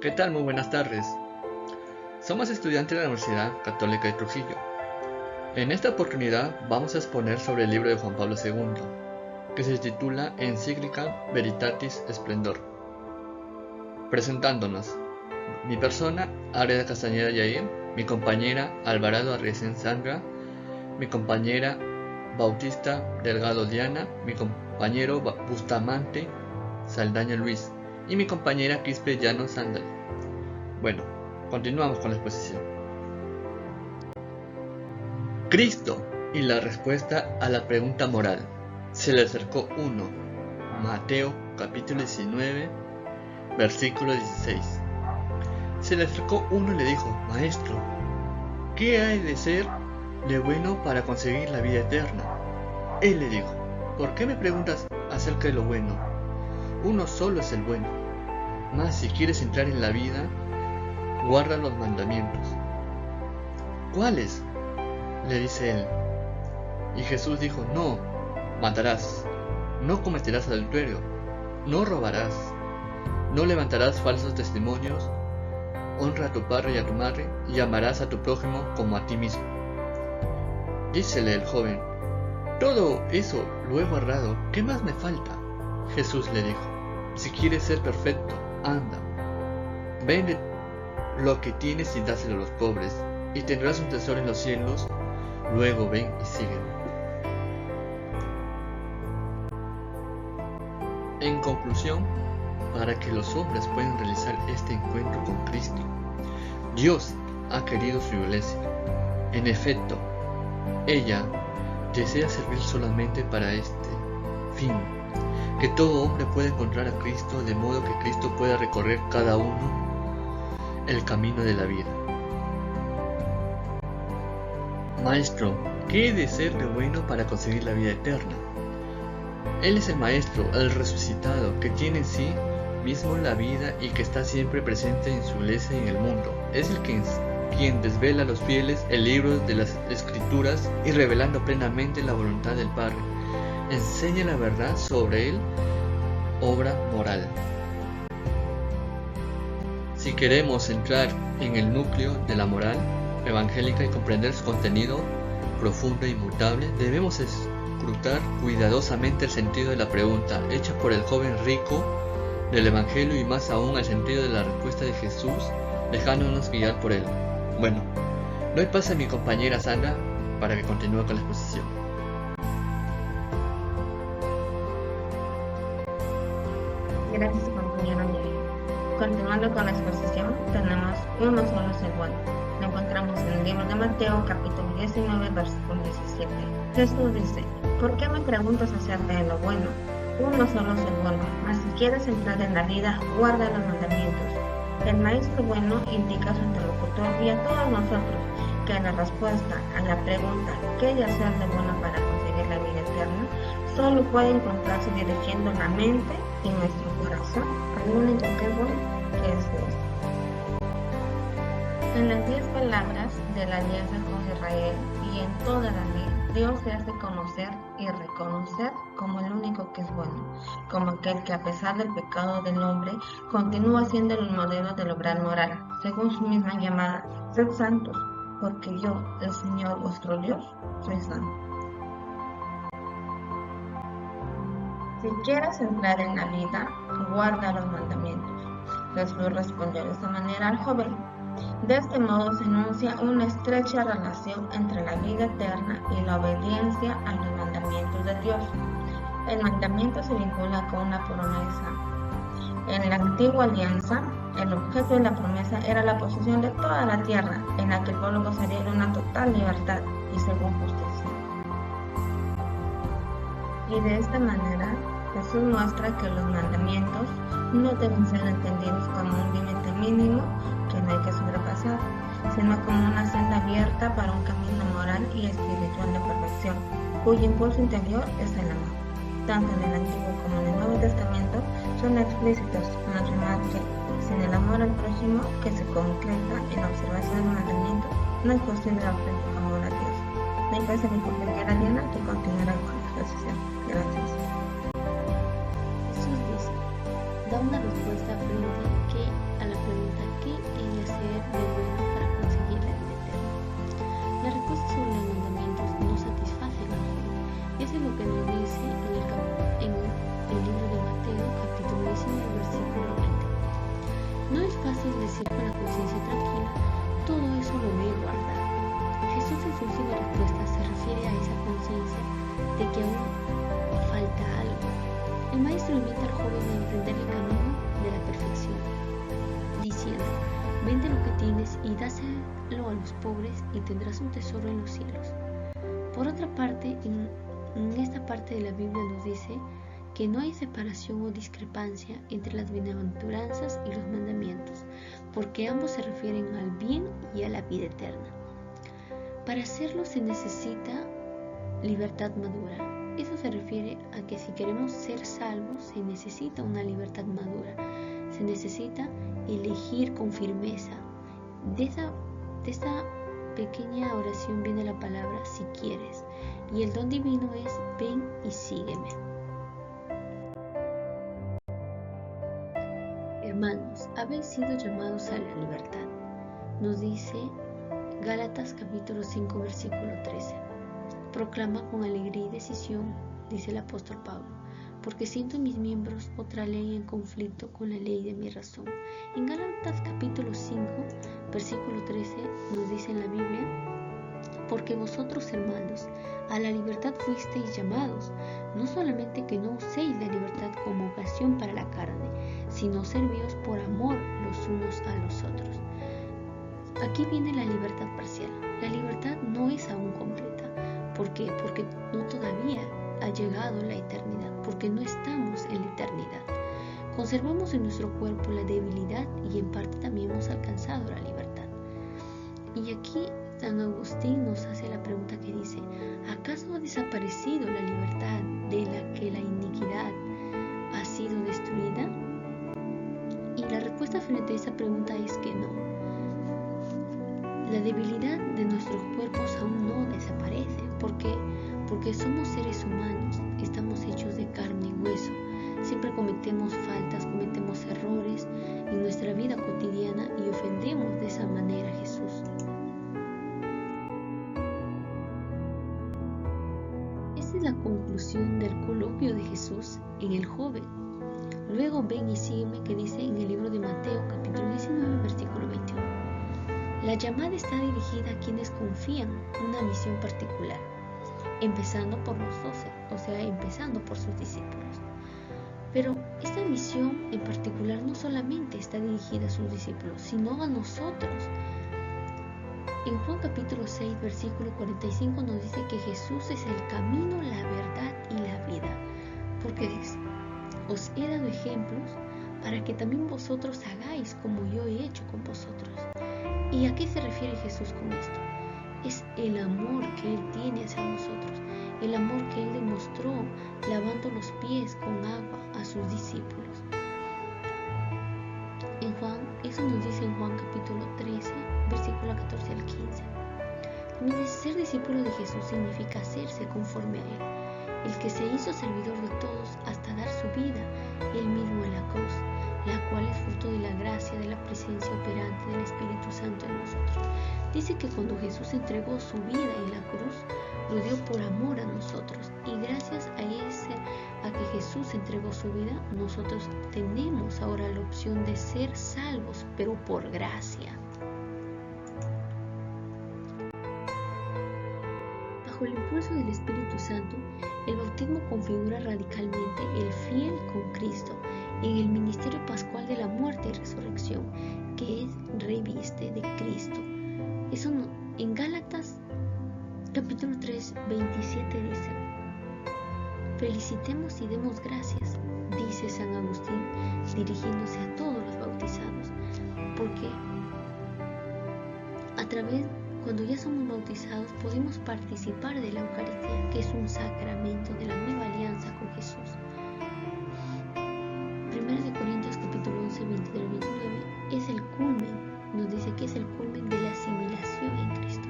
¿Qué tal? Muy buenas tardes. Somos estudiantes de la Universidad Católica de Trujillo. En esta oportunidad vamos a exponer sobre el libro de Juan Pablo II, que se titula Encíclica Veritatis Splendor. Presentándonos, mi persona, Águeda Castañeda Yair, mi compañera Alvarado Arriesén Sandra, mi compañera Bautista Delgado Diana, mi compañero Bustamante Saldaña Luis y mi compañera Quispe Llano Sándalo. Bueno, continuamos con la exposición. Cristo y la respuesta a la pregunta moral. Se le acercó uno. Mateo capítulo 19, versículo 16. Se le acercó uno y le dijo: Maestro, ¿qué hay de ser de bueno para conseguir la vida eterna? Él le dijo: ¿Por qué me preguntas acerca de lo bueno? Uno solo es el bueno. Mas si quieres entrar en la vida, guarda los mandamientos. ¿Cuáles?, le dice él. Y Jesús dijo: No matarás, no cometerás adulterio, no robarás, no levantarás falsos testimonios, honra a tu padre y a tu madre, y amarás a tu prójimo como a ti mismo. Dícele el joven: Todo eso lo he guardado, ¿qué más me falta? Jesús le dijo: Si quieres ser perfecto, anda, vende lo que tienes y dáselo a los pobres, y tendrás un tesoro en los cielos. Luego ven y sígueme. En conclusión, para que los hombres puedan realizar este encuentro con Cristo, Dios ha querido su iglesia. En efecto, ella desea servir solamente para este fin, que todo hombre pueda encontrar a Cristo, de modo que Cristo pueda recorrer cada uno el camino de la vida. Maestro, ¿qué he de ser de bueno para conseguir la vida eterna? Él es el Maestro, el resucitado, que tiene en sí mismo la vida y que está siempre presente en su iglesia y en el mundo. Es el quien desvela a los fieles el libro de las Escrituras y, revelando plenamente la voluntad del Padre, enseña la verdad sobre él, obra moral. Si queremos entrar en el núcleo de la moral evangélica y comprender su contenido profundo e inmutable, debemos escrutar cuidadosamente el sentido de la pregunta hecha por el joven rico del Evangelio, y más aún el sentido de la respuesta de Jesús, dejándonos guiar por él. Bueno, doy paso a mi compañera Sandra para que continúe con la exposición. Gracias, compañero Miguel. Continuando con la exposición, tenemos uno solo es el bueno. Lo encontramos en el libro de Mateo, capítulo 19, versículo 17. Jesús dice: ¿Por qué me preguntas acerca de lo bueno? Uno solo es el bueno, mas si quieres entrar en la vida, guarda los mandamientos. El maestro bueno indica a su interlocutor y a todos nosotros que la respuesta a la pregunta ¿qué hay de hacer de bueno para conseguir la vida eterna? Solo puede encontrarse dirigiendo la mente y nuestro corazón al único que es bueno, que es Dios. En las 10 palabras de la alianza con Israel y en toda la ley, Dios se hace conocer y reconocer como el único que es bueno, como aquel que, a pesar del pecado del hombre, continúa siendo el modelo del obrar moral, según su misma llamada: sed santos, porque yo, el Señor vuestro Dios, soy santo. Si quieres entrar en la vida, guarda los mandamientos. Jesús respondió de esta manera al joven. De este modo se enuncia una estrecha relación entre la vida eterna y la obediencia a los mandamientos de Dios. El mandamiento se vincula con una promesa. En la antigua alianza, el objeto de la promesa era la posesión de toda la tierra, en la que el pueblo gozaría de una total libertad y según justicia. Y de esta manera, Jesús muestra que los mandamientos no deben ser entendidos como un límite mínimo que no hay que sobrepasar, sino como una senda abierta para un camino moral y espiritual de perfección, cuyo impulso interior es el amor. Tanto en el Antiguo como en el Nuevo Testamento son explícitos, afirmando que sin el amor al prójimo, que se concreta en la observación del mandamiento, no es posible el auténtico amor a Dios. Me parece mi compañera Diana que continuará con la exposición. Gracias. Jesús dice: da una respuesta frente que a la pregunta ¿qué he de hacer de bueno para conseguir la vida eterna? La respuesta sobre los mandamientos no satisface al joven. Eso es lo que nos dice en el libro de Mateo, capítulo 19, versículo 20. No es fácil decir con la conciencia tranquila, todo eso lo voy a guardar. Jesús en su última respuesta se refiere a esa conciencia de que aún falta algo. El maestro invita al joven a emprender el camino de la perfección, diciendo, vende lo que tienes y dáselo a los pobres y tendrás un tesoro en los cielos. Por otra parte, en esta parte de la Biblia nos dice que no hay separación o discrepancia entre las bienaventuranzas y los mandamientos, porque ambos se refieren al bien y a la vida eterna. Para hacerlo se necesita libertad madura. Eso se refiere a que si queremos ser salvos se necesita una libertad madura, se necesita elegir con firmeza. De esta pequeña oración viene la palabra si quieres, y el don divino es ven y sígueme. Hermanos, habéis sido llamados a la libertad, nos dice Gálatas capítulo 5 versículo 13. Proclama con alegría y decisión, dice el apóstol Pablo, porque siento en mis miembros otra ley en conflicto con la ley de mi razón. En Gálatas capítulo 5 versículo 13 nos dice en la Biblia, porque vosotros, hermanos, a la libertad fuisteis llamados, no solamente que no uséis la libertad como ocasión para la carne, sino servíos por amor los unos a los otros. Aquí viene la libertad parcial. La libertad no es aún completa. ¿Por qué? Porque no todavía ha llegado la eternidad, porque no estamos en la eternidad. Conservamos en nuestro cuerpo la debilidad y en parte también hemos alcanzado la libertad. Y aquí San Agustín nos hace la pregunta que dice, ¿acaso ha desaparecido la libertad de la que la iniquidad ha sido destruida? Y la respuesta frente a esa pregunta es que no. La debilidad de nuestros cuerpos aún no desaparece. ¿Por qué? Porque somos seres humanos, estamos hechos de carne y hueso. Siempre cometemos faltas, cometemos errores en nuestra vida cotidiana y ofendemos de esa manera a Jesús. Esta es la conclusión del coloquio de Jesús en el joven. Luego ven y sígueme que dice en el libro de Mateo capítulo 19 versículo 21. La llamada está dirigida a quienes confían una misión particular, empezando por los 12, o sea, empezando por sus discípulos. Pero esta misión en particular no solamente está dirigida a sus discípulos, sino a nosotros. En Juan capítulo 6, versículo 45 nos dice que Jesús es el camino, la verdad y la vida, porque os he dado ejemplos para que también vosotros hagáis como yo he hecho con vosotros. ¿Y a qué se refiere Jesús con esto? Es el amor que Él tiene hacia nosotros, el amor que Él demostró lavando los pies con agua a sus discípulos. Eso nos dice en Juan capítulo 13, versículo 14 al 15. También ser discípulo de Jesús significa hacerse conforme a Él, el que se hizo servidor de todos hasta dar su vida, Él mismo en la cruz, la cual es fruto de la gracia, de la presencia operante del Espíritu Santo en nosotros. Dice que cuando Jesús entregó su vida en la cruz, lo dio por amor a nosotros, y gracias a que Jesús entregó su vida, nosotros tenemos ahora la opción de ser salvos, pero por gracia. Bajo el impulso del Espíritu Santo, el bautismo configura radicalmente el fiel con Cristo en el ministerio pascual de la muerte y resurrección, que es reviste de Cristo. Eso en Gálatas capítulo 3, 27 dice, felicitemos y demos gracias, dice San Agustín, dirigiéndose a todos los bautizados, porque cuando ya somos bautizados, podemos participar de la Eucaristía, que es un sacramento de la nueva alianza con Jesús. 1 Corintios capítulo 11, 23-29 es el culmen, nos dice que es el culmen de la asimilación en Cristo.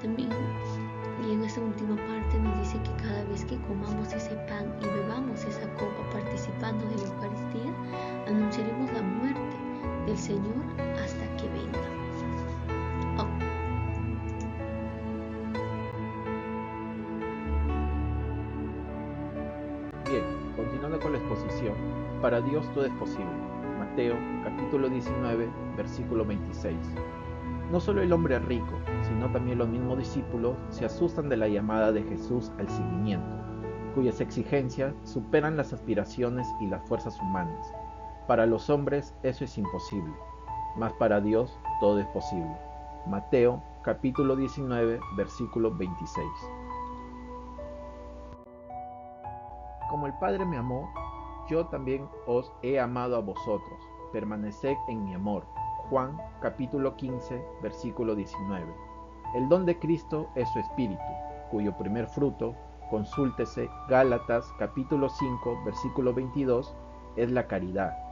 También, y en esta última parte nos dice que cada vez que comamos ese pan y bebamos esa copa participando de la Eucaristía, anunciaremos la muerte del Señor hasta que venga. Bien, continuando con la exposición, para Dios todo es posible. Mateo, capítulo 19, versículo 26. No solo el hombre rico, sino también los mismos discípulos se asustan de la llamada de Jesús al seguimiento, cuyas exigencias superan las aspiraciones y las fuerzas humanas. Para los hombres eso es imposible, mas para Dios todo es posible. Mateo, capítulo 19, versículo 26. Como el Padre me amó, yo también os he amado a vosotros. Permaneced en mi amor. Juan, capítulo 15, versículo 19. El don de Cristo es su Espíritu, cuyo primer fruto, consúltese Gálatas, capítulo 5, versículo 22, es la caridad.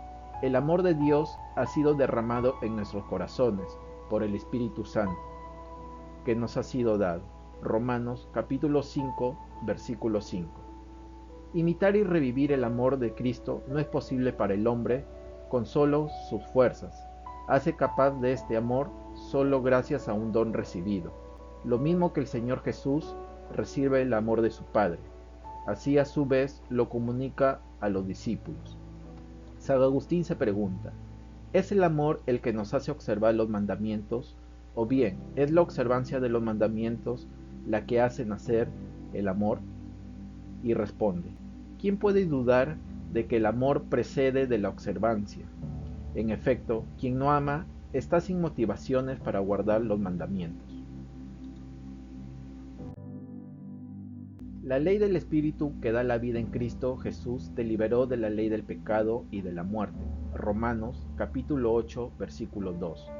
El amor de Dios ha sido derramado en nuestros corazones por el Espíritu Santo, que nos ha sido dado. Romanos, capítulo 5, versículo 5. Imitar y revivir el amor de Cristo no es posible para el hombre con solo sus fuerzas. Hace capaz de este amor solo gracias a un don recibido. Lo mismo que el Señor Jesús recibe el amor de su Padre. Así a su vez lo comunica a los discípulos. San Agustín se pregunta, ¿es el amor el que nos hace observar los mandamientos? ¿O bien es la observancia de los mandamientos la que hace nacer el amor? Y responde, ¿quién puede dudar de que el amor precede de la observancia? En efecto, quien no ama está sin motivaciones para guardar los mandamientos. La ley del Espíritu que da la vida en Cristo Jesús te liberó de la ley del pecado y de la muerte. Romanos capítulo 8, versículo 2.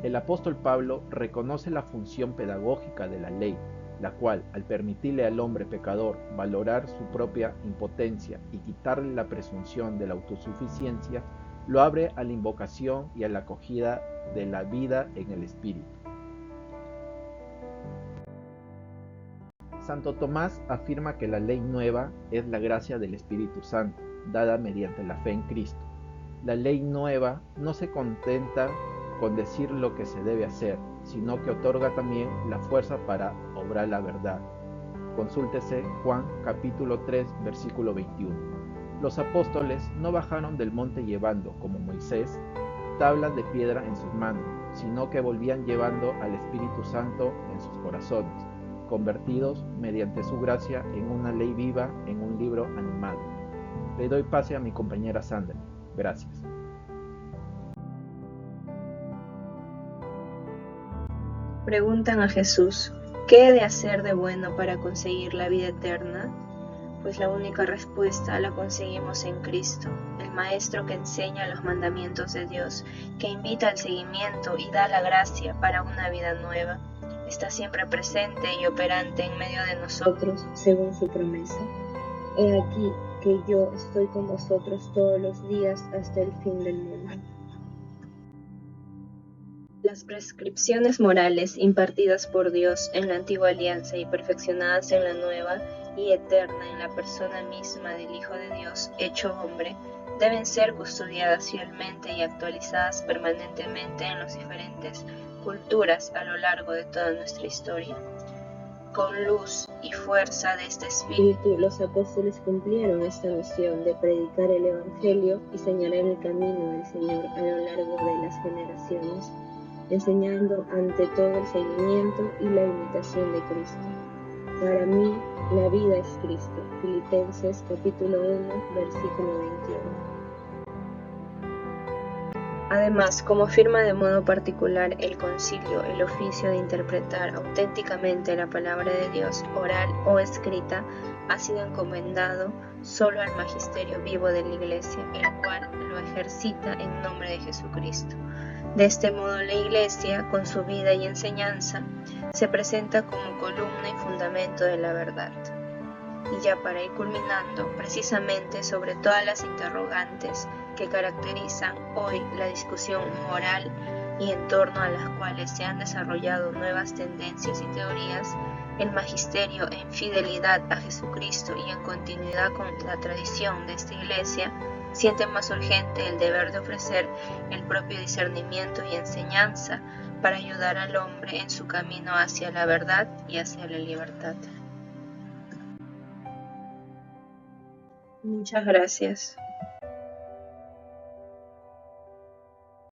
El apóstol Pablo reconoce la función pedagógica de la ley, la cual, al permitirle al hombre pecador valorar su propia impotencia y quitarle la presunción de la autosuficiencia, lo abre a la invocación y a la acogida de la vida en el Espíritu. Santo Tomás afirma que la ley nueva es la gracia del Espíritu Santo, dada mediante la fe en Cristo. La ley nueva no se contenta con decir lo que se debe hacer, sino que otorga también la fuerza para obrar la verdad. Consúltese Juan capítulo 3, versículo 21. Los apóstoles no bajaron del monte llevando, como Moisés, tablas de piedra en sus manos, sino que volvían llevando al Espíritu Santo en sus corazones, convertidos mediante su gracia en una ley viva, en un libro animado. Le doy pase a mi compañera Sandra. Gracias. Preguntan a Jesús, ¿qué he de hacer de bueno para conseguir la vida eterna? Pues la única respuesta la conseguimos en Cristo, el Maestro que enseña los mandamientos de Dios, que invita al seguimiento y da la gracia para una vida nueva. Está siempre presente y operante en medio de nosotros, según su promesa. He aquí que yo estoy con vosotros todos los días hasta el fin del mundo. Las prescripciones morales impartidas por Dios en la antigua alianza y perfeccionadas en la nueva y eterna en la persona misma del Hijo de Dios hecho hombre, deben ser custodiadas fielmente y actualizadas permanentemente en las diferentes culturas a lo largo de toda nuestra historia. Con luz y fuerza de este espíritu, los apóstoles cumplieron esta misión de predicar el Evangelio y señalar el camino del Señor a lo largo de las generaciones, enseñando ante todo el seguimiento y la imitación de Cristo. Para mí, la vida es Cristo. Filipenses capítulo 1, versículo 21. Además, como firma de modo particular el concilio el oficio de interpretar auténticamente la palabra de Dios, oral o escrita, ha sido encomendado solo al magisterio vivo de la Iglesia, el cual lo ejercita en nombre de Jesucristo. De este modo la Iglesia, con su vida y enseñanza, se presenta como columna y fundamento de la verdad. Y ya para ir culminando, precisamente sobre todas las interrogantes que caracterizan hoy la discusión moral y en torno a las cuales se han desarrollado nuevas tendencias y teorías, el magisterio en fidelidad a Jesucristo y en continuidad con la tradición de esta Iglesia siente más urgente el deber de ofrecer el propio discernimiento y enseñanza para ayudar al hombre en su camino hacia la verdad y hacia la libertad. Muchas gracias.